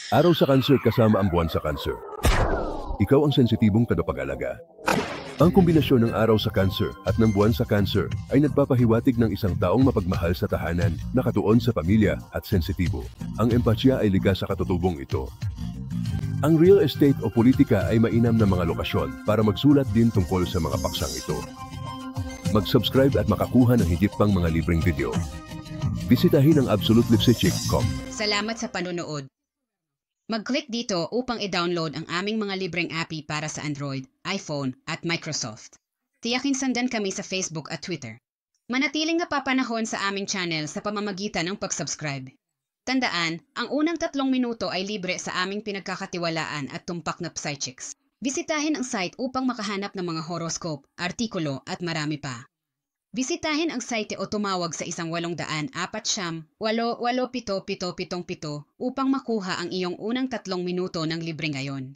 Araw sa Cancer kasama ang buwan sa Cancer. Ikaw ang sensitibong tagapag-alaga. Ang kombinasyon ng araw sa Cancer at ng buwan sa Cancer ay nagpapahiwatig ng isang taong mapagmahal sa tahanan, nakatuon sa pamilya at sensitibo. Ang empatya ay ligas sa katutubong ito. Ang real estate o politika ay mainam na mga lokasyon para magsulat din tungkol sa mga paksang ito. Mag-subscribe at makakuha ng higit pang mga libreng video. Bisitahin ang absolutelipsychick.com. Salamat sa panonood. Mag-click dito upang i-download ang aming mga libreng API para sa Android, iPhone at Microsoft. Tiyakin sundan kami sa Facebook at Twitter. Manatiling napapanahon sa aming channel sa pamamagitan ng pag-subscribe. Tandaan, ang unang 3 minuto ay libre sa aming pinagkakatiwalaan at tumpak na psychics. Bisitahin ang site upang makahanap ng mga horoscope, artikulo at marami pa. Bisitahin ang site o tumawag sa 1-800-478-777 upang makuha ang iyong unang 3 minuto ng libre ngayon.